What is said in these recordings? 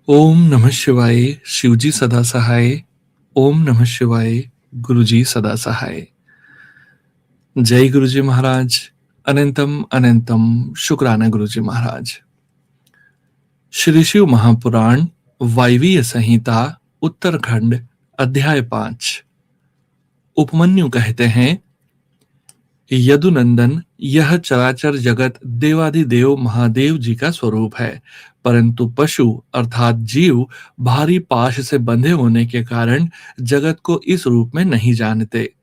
ओम नमः शिवाय। शिवजी सदा सहाय। ओम नमः शिवाय। गुरुजी सदा सहाय। जय गुरुजी महाराज। अनंतम अनंतम शुक्राना गुरुजी महाराज। श्री शिव महापुराण वायवीय संहिता उत्तरखंड अध्याय 5। उपमन्यु कहते हैं, यदुनंदन, यह चराचर जगत देवाधिदेव महादेव जी का स्वरूप है, परंतु पशु अर्थात जीव भारी पाश से बंधे होने के कारण जगत को इस रूप में नहीं जानते।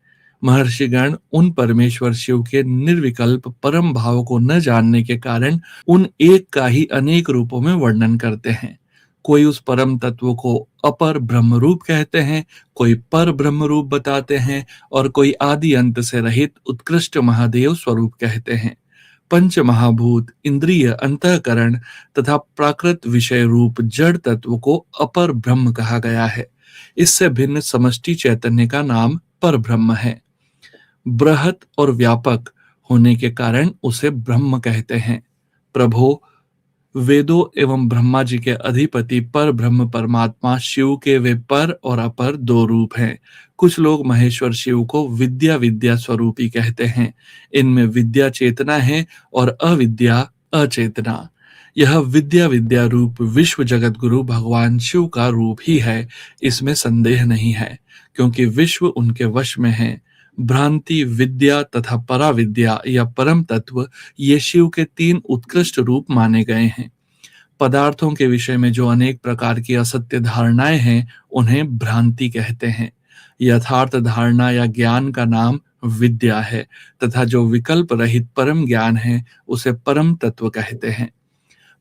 महर्षिगण उन परमेश्वर शिव के निर्विकल्प परम भाव को न जानने के कारण उन एक का ही अनेक रूपों में वर्णन करते हैं। कोई उस परम तत्व को अपर ब्रह्म रूप कहते हैं, कोई पर ब्रह्म रूप बताते हैं और कोई आदि अंत से रहित उत्कृष्ट महादेव स्वरूप कहते हैं। पंच महाभूत, इंद्रिय, अंतःकरण तथा प्राकृत विषय रूप जड़ तत्व को अपर ब्रह्म कहा गया है। इससे भिन्न समष्टि चैतन्य का नाम पर ब्रह्म है। बृहत और व्यापक होने के कारण उसे ब्रह्म कहते हैं। प्रभो, वेदों एवं ब्रह्मा जी के अधिपति पर ब्रह्म परमात्मा शिव के वे पर और अपर दो रूप हैं। कुछ लोग महेश्वर शिव को विद्या विद्या स्वरूपी कहते हैं। इनमें विद्या चेतना है और अविद्या अचेतना। यह विद्या विद्या रूप विश्व जगत गुरु भगवान शिव का रूप ही है, इसमें संदेह नहीं है, क्योंकि विश्व उनके वश में है। भ्रांति, विद्या तथा पराविद्या या परम तत्व ये शिव के तीन उत्कृष्ट रूप माने गए हैं। पदार्थों के विषय में जो अनेक प्रकार की असत्य धारणाएं हैं, उन्हें भ्रांति कहते हैं। यथार्थ धारणा या ज्ञान का नाम विद्या है तथा जो विकल्प रहित परम ज्ञान है, उसे परम तत्व कहते हैं।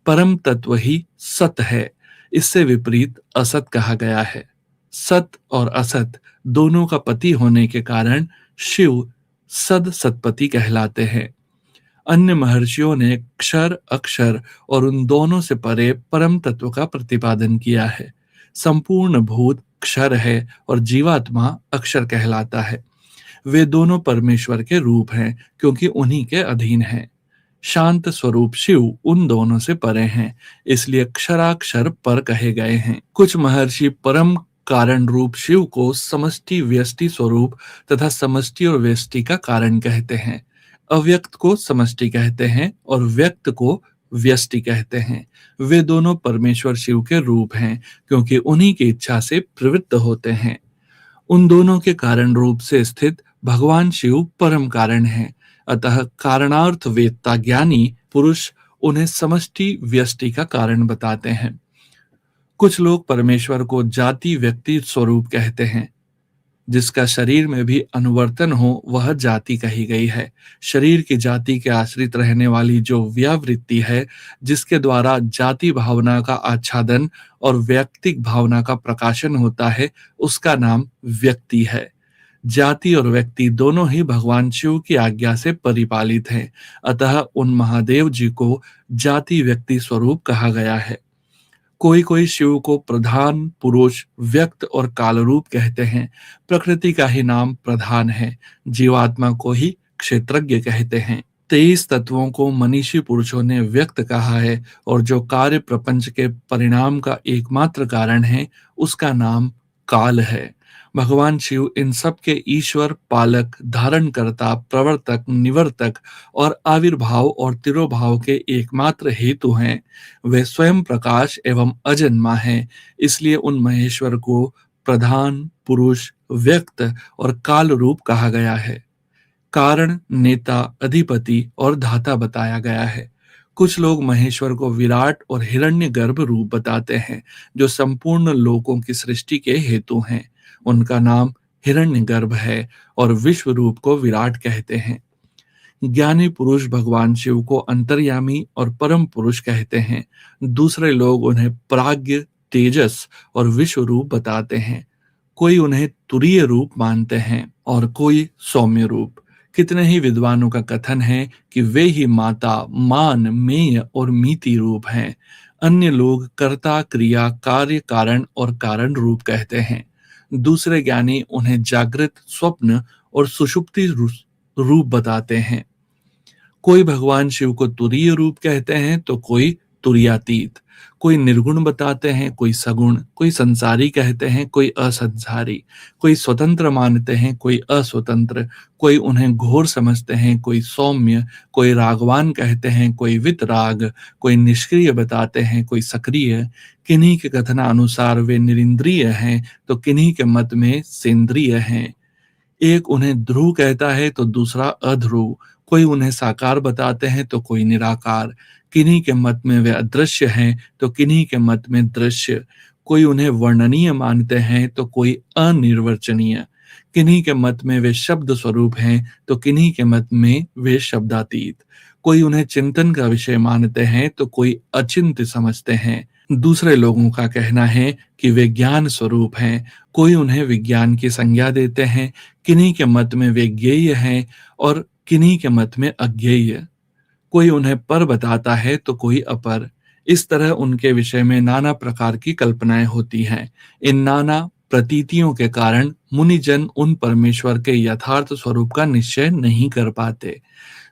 परम तत्व ही सत है, इससे विपरीत असत कहा गया है। सत और असत दोनों का पति होने के कारण शिव सद सतपति कहलाते हैं। अन्य महर्षियों ने क्षर, अक्षर और उन दोनों से परे परम तत्व का प्रतिपादन किया है। संपूर्ण भूत क्षर है और जीवात्मा अक्षर कहलाता है। वे दोनों परमेश्वर के रूप हैं, क्योंकि उन्हीं के अधीन हैं। शांत स्वरूप शिव उन दोनों से परे हैं, इसलिए क्षराक्षर पर कहे गए हैं। कुछ महर्षि परम कारण रूप शिव को समष्टि व्यष्टि स्वरूप तथा समष्टि और व्यष्टि का कारण कहते हैं। अव्यक्त को समष्टि कहते हैं और व्यक्त को व्यष्टि कहते हैं। वे दोनों परमेश्वर शिव के रूप हैं, क्योंकि उन्हीं की इच्छा से प्रवृत्त होते हैं। उन दोनों के कारण रूप से स्थित भगवान शिव परम कारण हैं। अतः कारणार्थ वेत्ता ज्ञानी पुरुष उन्हें समष्टि व्यष्टि का कारण बताते हैं। कुछ लोग परमेश्वर को जाति व्यक्ति स्वरूप कहते हैं। जिसका शरीर में भी अनुवर्तन हो, वह जाति कही गई है। शरीर की जाति के आश्रित रहने वाली जो व्यावृत्ति है, जिसके द्वारा जाति भावना का आच्छादन और व्यक्तिक भावना का प्रकाशन होता है, उसका नाम व्यक्ति है। जाति और व्यक्ति दोनों ही भगवान शिव की आज्ञा से परिपालित हैं। अतः उन महादेव जी को जाति व्यक्ति स्वरूप कहा गया है। कोई कोई शिव को प्रधान, पुरुष, व्यक्त और काल रूप कहते हैं। प्रकृति का ही नाम प्रधान है। जीवात्मा को ही क्षेत्रज्ञ कहते हैं। 23 तत्वों को मनीषी पुरुषों ने व्यक्त कहा है और जो कार्य प्रपंच के परिणाम का एकमात्र कारण है, उसका नाम काल है। भगवान शिव इन सब के ईश्वर, पालक, धारणकर्ता, प्रवर्तक, निवर्तक और आविर्भाव और तिरोभाव के एकमात्र हेतु हैं। वे स्वयं प्रकाश एवं अजन्मा हैं, इसलिए उन महेश्वर को प्रधान, पुरुष, व्यक्त और काल रूप कहा गया है। कारण, नेता, अधिपति और धाता बताया गया है। कुछ लोग महेश्वर को विराट और हिरण्यगर्भ रूप बताते हैं, जो संपूर्ण लोकों की सृष्टि के हेतु हैं। उनका नाम हिरण्यगर्भ है और विश्व रूप को विराट कहते हैं। ज्ञानी पुरुष भगवान शिव को अंतर्यामी और परम पुरुष कहते हैं। दूसरे लोग उन्हें प्राज्ञ, तेजस और विश्व रूप बताते हैं। कोई उन्हें तुरीय रूप मानते हैं और कोई सौम्य रूप। कितने ही विद्वानों का कथन है कि वे ही माता, मान, मेय और मीति रूप हैं। अन्य लोग कर्ता, क्रिया, कार्य, कारण और कारण रूप कहते हैं। दूसरे ज्ञानी उन्हें जागृत, स्वप्न और सुषुप्ति रूप बताते हैं। कोई भगवान शिव को तुरीय रूप कहते हैं तो कोई तुरीयातीत। कोई निर्गुण बताते हैं, कोई सगुण, कोई संसारी कहते हैं, कोई असंसारी, कोई स्वतंत्र मानते हैं, कोई अस्वतंत्र, कोई उन्हें घोर समझते हैं, कोई सौम्य, कोई रागवान कहते हैं, कोई वितराग, कोई निष्क्रिय बताते हैं, कोई सक्रिय। किन्हीं के कथनानुसार वे निरिंद्रिय हैं, तो किन्हीं के मत में सेंद्रिय हैं। एक उन्हें ध्रुव कहता है तो दूसरा अध्रुव, कोई उन्हें साकार बताते हैं तो कोई निराकार, किन्हीं के मत में वे अदृश्य हैं तो किन्हीं के मत में दृश्य, कोई उन्हें वर्णनीय मानते हैं तो कोई अनिर्वचनीय, किन्हीं के मत में वे शब्द स्वरूप हैं तो किन्हीं के मत में वे शब्दातीत, कोई उन्हें चिंतन का विषय मानते हैं तो कोई अचिंत्य समझते हैं। दूसरे लोगों का कहना है कि वे ज्ञान स्वरूप हैं, कोई उन्हें विज्ञान की संज्ञा देते हैं, किन्हीं के मत में वे ज्ञेय हैं और किन्हीं के मत में अज्ञेय, कोई उन्हें पर बताता है तो कोई अपर। इस तरह उनके विषय में नाना प्रकार की कल्पनाएं होती हैं। इन नाना प्रतीतियों के कारण मुनिजन उन परमेश्वर के यथार्थ स्वरूप का निश्चय नहीं कर पाते।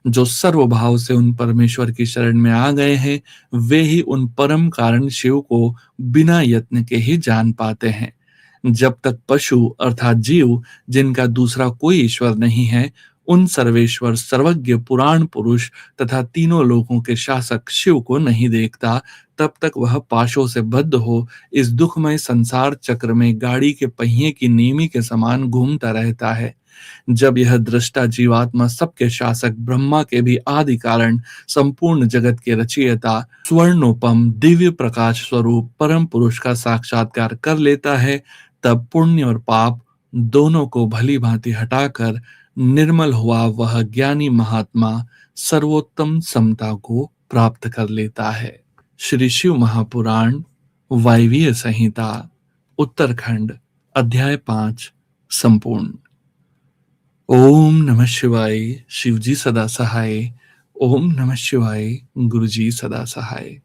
जो सर्वभाव से उन परमेश्वर की शरण में आ गए हैं, वे ही उन परम कारण शिव को बिना यत्न के ही जान पाते हैं। जब तक पशु अर्थात जीव, जिनका दूसरा कोई ईश्वर नहीं है, उन सर्वेश्वर सर्वज्ञ पुराण पुरुष तथा तीनों लोकों के शासक शिव को नहीं देखता, तब तक वह पाशों से बद्ध हो इस दुखमय संसार चक्र में गाड़ी के पहिए की नीमी के समान घूमता रहता है। जब यह दृष्टा जीवात्मा सबके शासक ब्रह्मा के भी आदि कारण संपूर्ण जगत के रचयिता स्वर्णोपम दिव्य प्रकाश स्वरूप परम पुरुष का साक्षात्कार कर लेता है, तब पुण्य और पाप दोनों को भली भांति हटाकर निर्मल हुआ वह ज्ञानी महात्मा सर्वोत्तम समता को प्राप्त कर लेता है। श्री शिव महापुराण वायवीय संहिता उत्तरखंड अध्याय 5 संपूर्ण। ओम नमः शिवाय। शिवजी सदा सहाय। ओम नमः शिवाय। गुरुजी सदा सहाय।